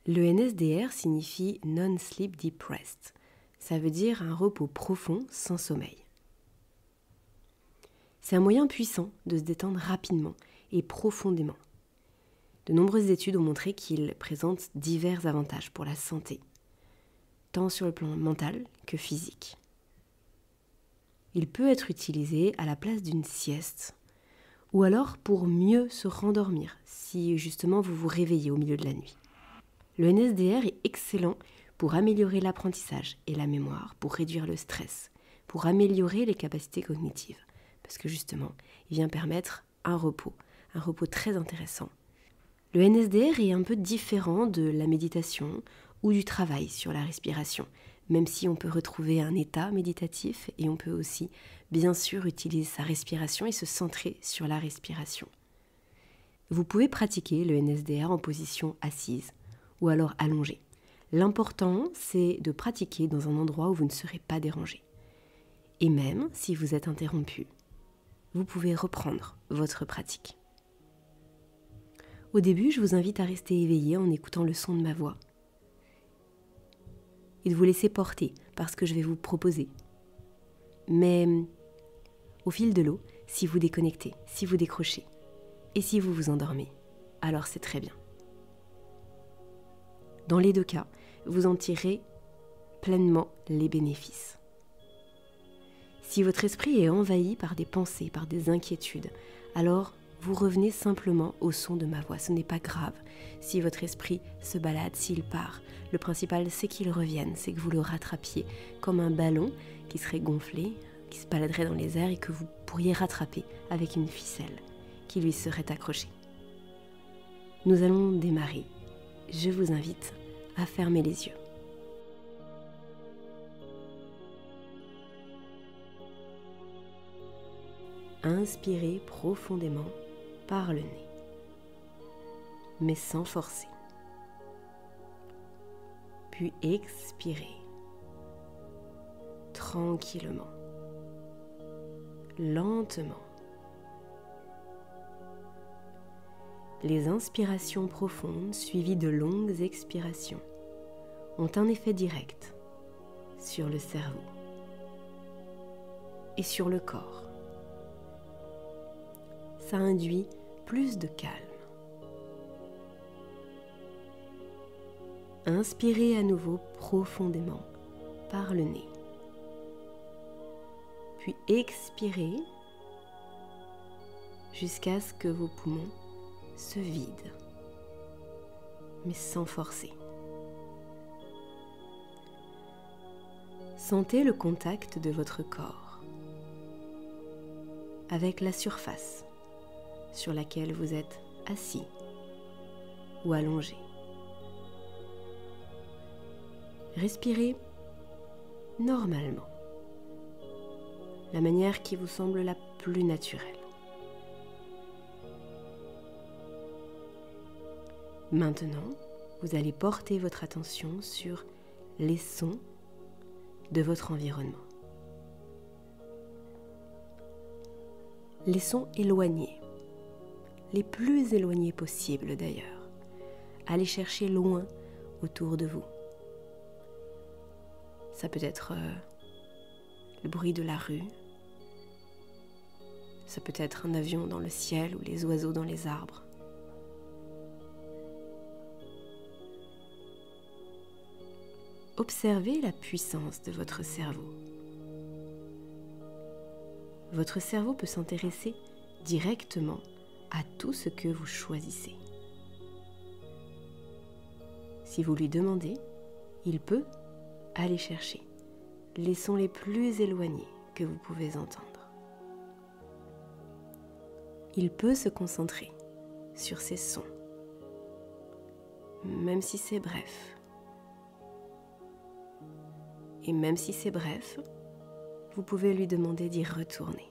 Le NSDR signifie Non-Sleep Deep Rest. Ça veut dire un repos profond sans sommeil. C'est un moyen puissant de se détendre rapidement et profondément. De nombreuses études ont montré qu'il présente divers avantages pour la santé, tant sur le plan mental que physique. Il peut être utilisé à la place d'une sieste, ou alors pour mieux se rendormir, si justement vous vous réveillez au milieu de la nuit. Le NSDR est excellent pour améliorer l'apprentissage et la mémoire, pour réduire le stress, pour améliorer les capacités cognitives, parce que justement, il vient permettre un repos très intéressant. Le NSDR est un peu différent de la méditation ou du travail sur la respiration, même si on peut retrouver un état méditatif et on peut aussi, bien sûr, utiliser sa respiration et se centrer sur la respiration. Vous pouvez pratiquer le NSDR en position assise ou alors allongée. L'important, c'est de pratiquer dans un endroit où vous ne serez pas dérangé. Et même si vous êtes interrompu, vous pouvez reprendre votre pratique. Au début, je vous invite à rester éveillé en écoutant le son de ma voix et de vous laisser porter par ce que je vais vous proposer. Mais au fil de l'eau, si vous déconnectez, si vous décrochez et si vous vous endormez, alors c'est très bien. Dans les deux cas, vous en tirez pleinement les bénéfices. Si votre esprit est envahi par des pensées, par des inquiétudes, alors vous revenez simplement au son de ma voix. Ce n'est pas grave si votre esprit se balade, s'il part. Le principal, c'est qu'il revienne, c'est que vous le rattrapiez comme un ballon qui serait gonflé, qui se baladerait dans les airs et que vous pourriez rattraper avec une ficelle qui lui serait accrochée. Nous allons démarrer. Je vous invite à fermer les yeux. Inspirez profondément par le nez, mais sans forcer. Puis expirez tranquillement, lentement. Les inspirations profondes suivies de longues expirations ont un effet direct sur le cerveau et sur le corps. Ça induit plus de calme. Inspirez à nouveau profondément par le nez. Puis expirez jusqu'à ce que vos poumons se vident, mais sans forcer. Sentez le contact de votre corps avec la surface sur laquelle vous êtes assis ou allongé. Respirez normalement, la manière qui vous semble la plus naturelle. Maintenant, vous allez porter votre attention sur les sons de votre environnement. Les sons éloignés, les plus éloignés possibles d'ailleurs. Allez chercher loin autour de vous. Ça peut être le bruit de la rue, ça peut être un avion dans le ciel ou les oiseaux dans les arbres. Observez la puissance de votre cerveau. Votre cerveau peut s'intéresser directement à tout ce que vous choisissez. Si vous lui demandez, il peut aller chercher les sons les plus éloignés que vous pouvez entendre. Il peut se concentrer sur ces sons, même si c'est bref. Et même si c'est bref, vous pouvez lui demander d'y retourner.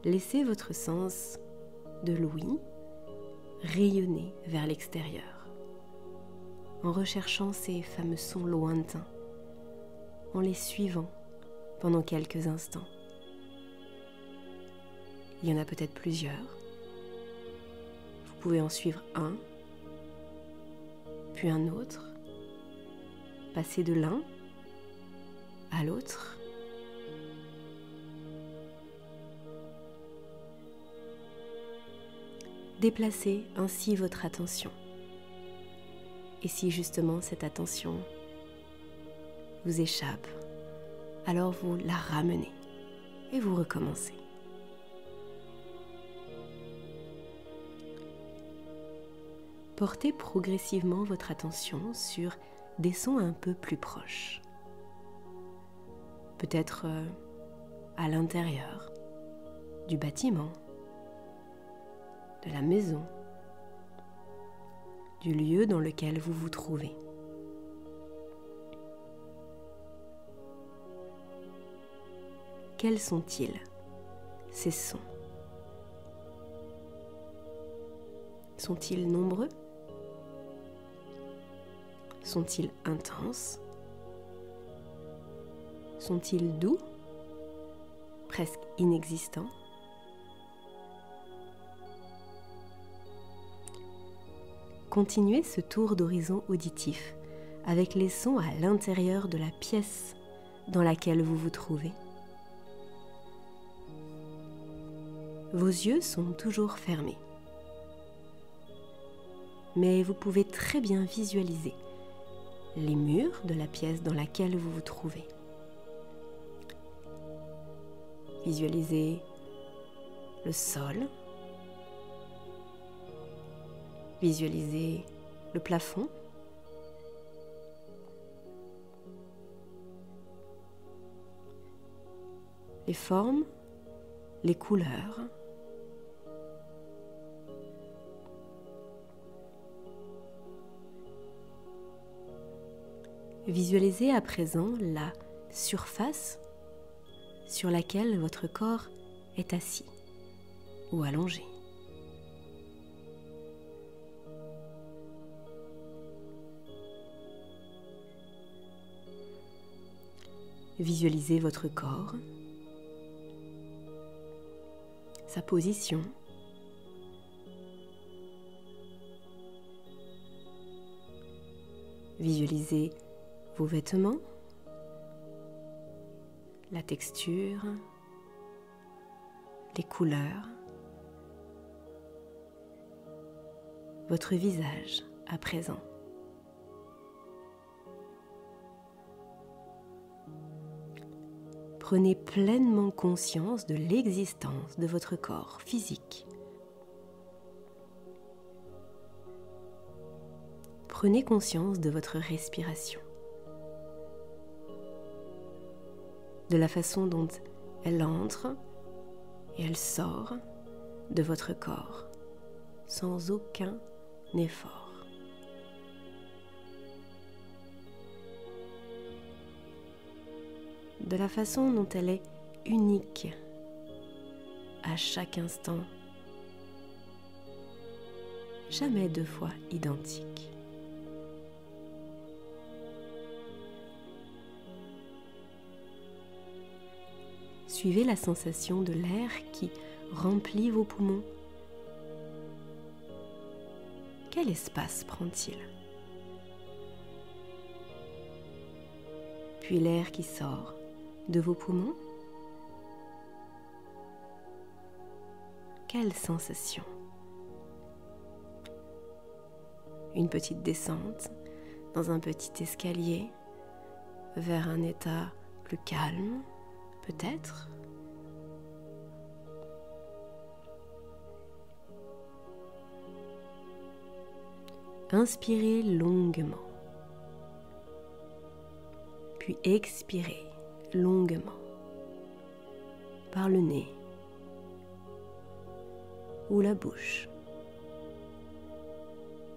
Laissez votre sens de l'ouïe rayonner vers l'extérieur, en recherchant ces fameux sons lointains, en les suivant pendant quelques instants. Il y en a peut-être plusieurs. Vous pouvez en suivre un, puis un autre, passer de l'un à l'autre. Déplacez ainsi votre attention. Et si justement cette attention vous échappe, alors vous la ramenez et vous recommencez. Portez progressivement votre attention sur des sons un peu plus proches. Peut-être à l'intérieur du bâtiment, de la maison, du lieu dans lequel vous vous trouvez. Quels sont-ils, ces sons? Sont-ils nombreux? Sont-ils intenses? Sont-ils doux? Presque inexistants? Continuez ce tour d'horizon auditif avec les sons à l'intérieur de la pièce dans laquelle vous vous trouvez. Vos yeux sont toujours fermés, mais vous pouvez très bien visualiser les murs de la pièce dans laquelle vous vous trouvez. Visualisez le sol. Visualisez le plafond. Les formes, les couleurs. Visualisez à présent la surface sur laquelle votre corps est assis ou allongé. Visualisez votre corps, sa position, visualisez vos vêtements, la texture, les couleurs, votre visage à présent. Prenez pleinement conscience de l'existence de votre corps physique. Prenez conscience de votre respiration, de la façon dont elle entre et elle sort de votre corps sans aucun effort. De la façon dont elle est unique à chaque instant, jamais deux fois identique. Suivez la sensation de l'air qui remplit vos poumons. Quel espace prend-il? Puis l'air qui sort de vos poumons. Quelle sensation? Une petite descente dans un petit escalier vers un état plus calme, peut-être. Inspirez longuement, puis expirez longuement par le nez ou la bouche,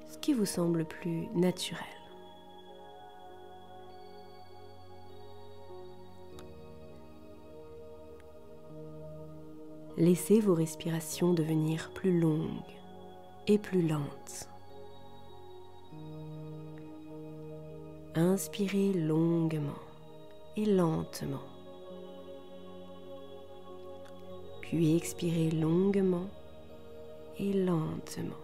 ce qui vous semble plus naturel. Laissez vos respirations devenir plus longues et plus lentes. Inspirez longuement et lentement, puis expirez longuement et lentement.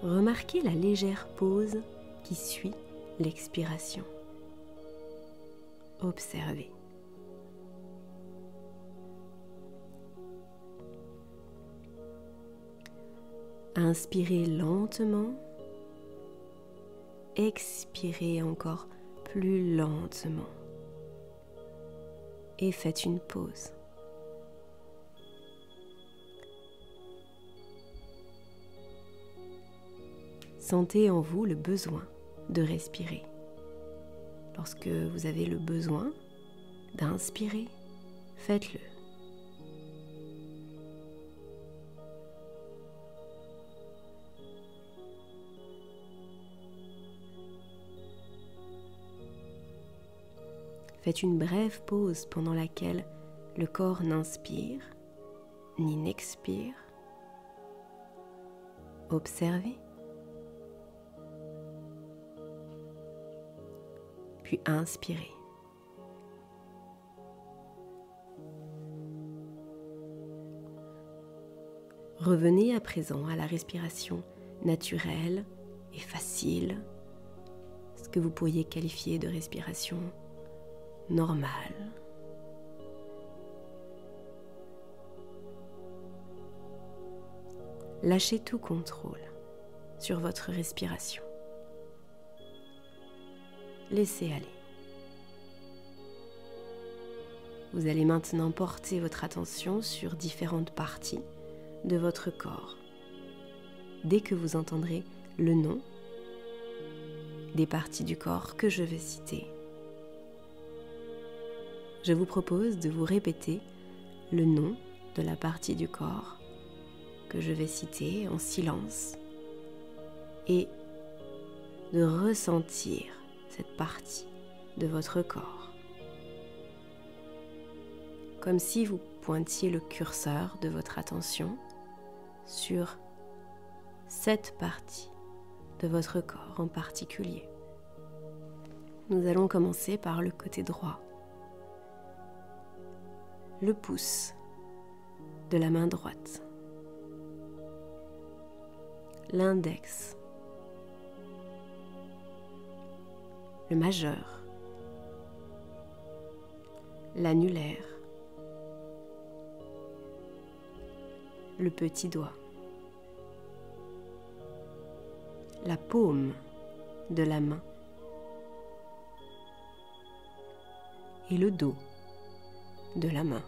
Remarquez la légère pause qui suit l'expiration. Observez. Inspirez lentement, expirez encore plus lentement et faites une pause. Sentez en vous le besoin de respirer. Lorsque vous avez le besoin d'inspirer, faites-le. Faites une brève pause pendant laquelle le corps n'inspire ni n'expire. Observez. Puis inspirez. Revenez à présent à la respiration naturelle et facile, ce que vous pourriez qualifier de respiration normale. Lâchez tout contrôle sur votre respiration. Laissez aller. Vous allez maintenant porter votre attention sur différentes parties de votre corps. Dès que vous entendrez le nom des parties du corps que je vais citer, je vous propose de vous répéter le nom de la partie du corps que je vais citer en silence et de ressentir cette partie de votre corps. Comme si vous pointiez le curseur de votre attention sur cette partie de votre corps en particulier. Nous allons commencer par le côté droit. Le pouce de la main droite. L'index. Le majeur. L'annulaire. Le petit doigt. La paume de la main. Et le dos de la main.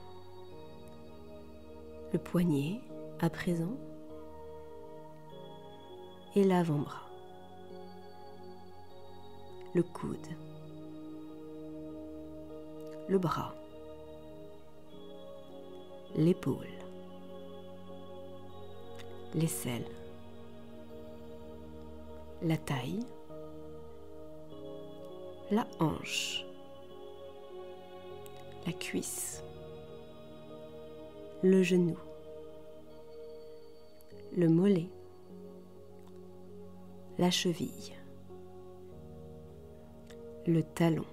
Le poignet à présent. Et l'avant-bras. Le coude. Le bras. L'épaule. L'aisselle. La taille. La hanche. La cuisse. Le genou. Le mollet. La cheville. Le talon.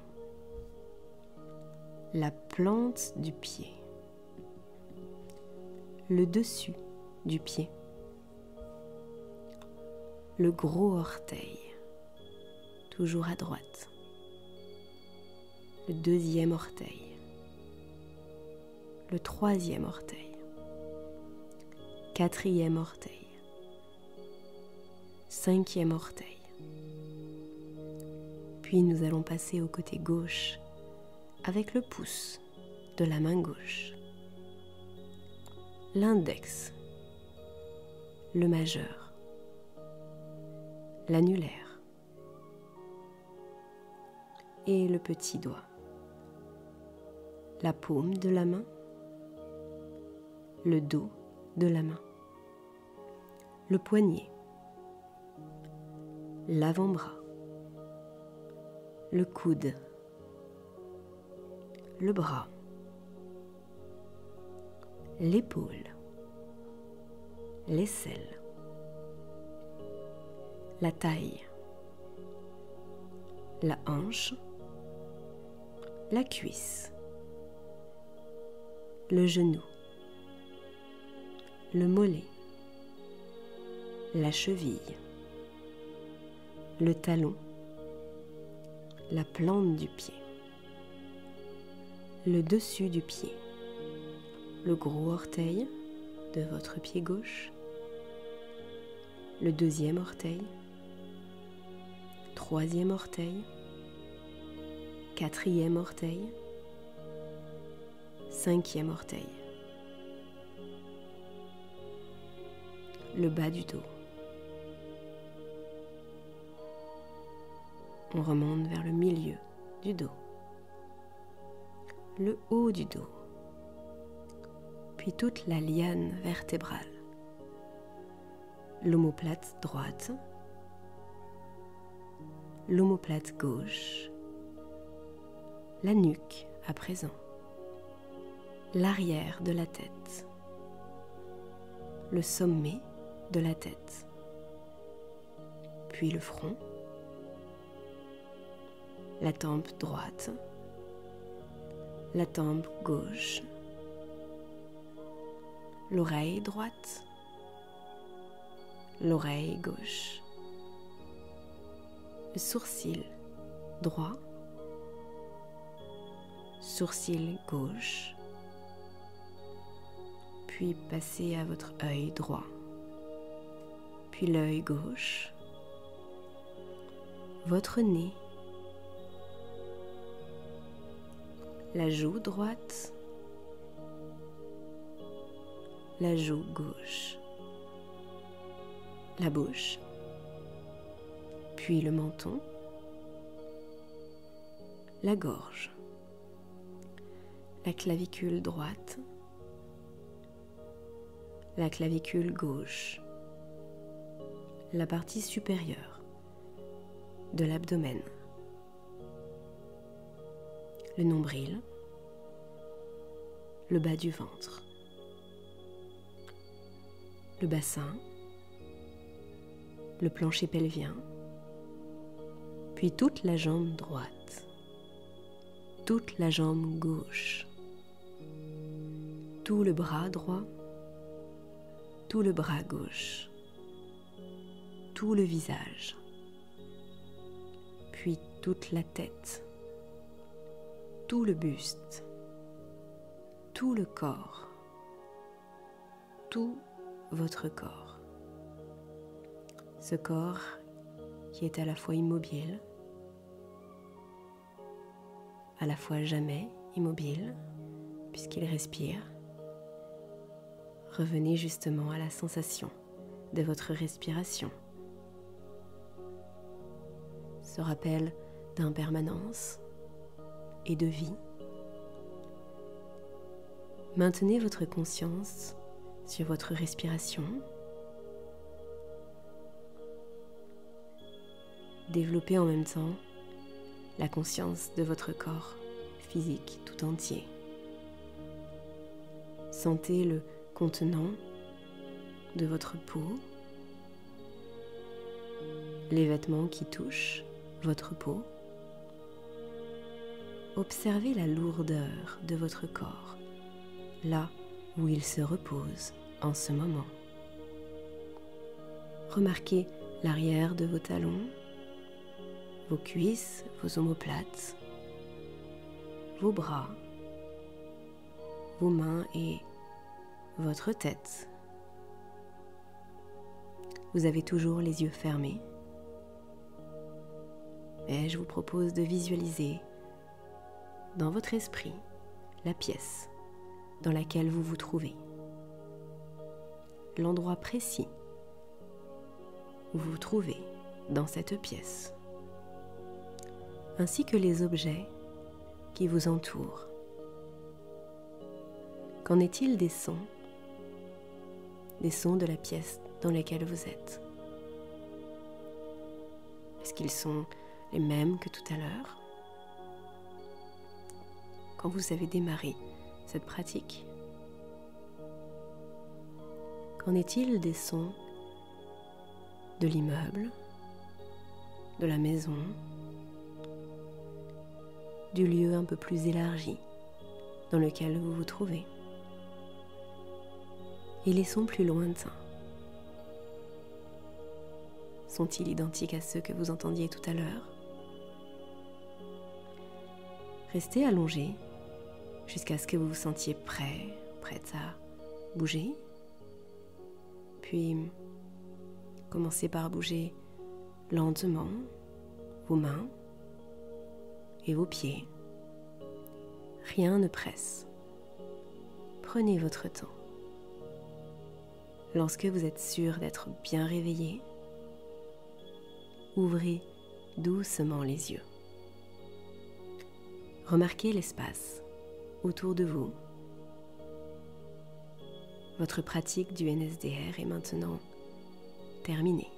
La plante du pied. Le dessus du pied. Le gros orteil, toujours à droite. Le deuxième orteil. Le troisième orteil. Quatrième orteil. Cinquième orteil. Puis nous allons passer au côté gauche avec le pouce de la main gauche. L'index. Le majeur. L'annulaire. Et le petit doigt. La paume de la main. Le dos de la main. Le poignet. L'avant-bras. Le coude. Le bras. L'épaule. L'aisselle. La taille. La hanche. la cuisse, le genou, le mollet, la cheville, le talon, la plante du pied, le dessus du pied, le gros orteil de votre pied gauche, le deuxième orteil, troisième orteil, quatrième orteil, cinquième orteil, le bas du dos. On remonte vers le milieu du dos, le haut du dos, puis toute la liane vertébrale, l'omoplate droite, l'omoplate gauche, la nuque à présent, l'arrière de la tête, le sommet de la tête, puis le front, la tempe droite, la tempe gauche, l'oreille droite, l'oreille gauche, le sourcil droit, sourcil gauche, puis passez à votre œil droit, puis l'œil gauche, votre nez, la joue droite, la joue gauche, la bouche, puis le menton, la gorge, la clavicule droite, la clavicule gauche, la partie supérieure de l'abdomen, le nombril, le bas du ventre, le bassin, le plancher pelvien, puis toute la jambe droite, toute la jambe gauche, tout le bras droit, tout le bras gauche, tout le visage, puis toute la tête, tout le buste, tout le corps, tout votre corps. Ce corps qui est à la fois immobile, à la fois jamais immobile, puisqu'il respire. Revenez justement à la sensation de votre respiration. Ce rappel d'impermanence et de vie. Maintenez votre conscience sur votre respiration. Développez en même temps la conscience de votre corps physique tout entier. Sentez le contenant de votre peau, les vêtements qui touchent votre peau. Observez la lourdeur de votre corps, là où il se repose en ce moment. Remarquez l'arrière de vos talons, vos cuisses, vos omoplates, vos bras, vos mains et votre tête. Vous avez toujours les yeux fermés, mais je vous propose de visualiser dans votre esprit la pièce dans laquelle vous vous trouvez, l'endroit précis où vous vous trouvez dans cette pièce, ainsi que les objets qui vous entourent. Qu'en est-il des sons de la pièce dans laquelle vous êtes? Est-ce qu'ils sont les mêmes que tout à l'heure? Quand vous avez démarré cette pratique, qu'en est-il des sons de l'immeuble, de la maison, du lieu un peu plus élargi dans lequel vous vous trouvez et les sons plus lointains. Sont-ils identiques à ceux que vous entendiez tout à l'heure? Restez allongé jusqu'à ce que vous vous sentiez prête à bouger. Puis, commencez par bouger lentement vos mains et vos pieds. Rien ne presse. Prenez votre temps. Lorsque vous êtes sûr d'être bien réveillé, ouvrez doucement les yeux. Remarquez l'espace autour de vous. Votre pratique du NSDR est maintenant terminée.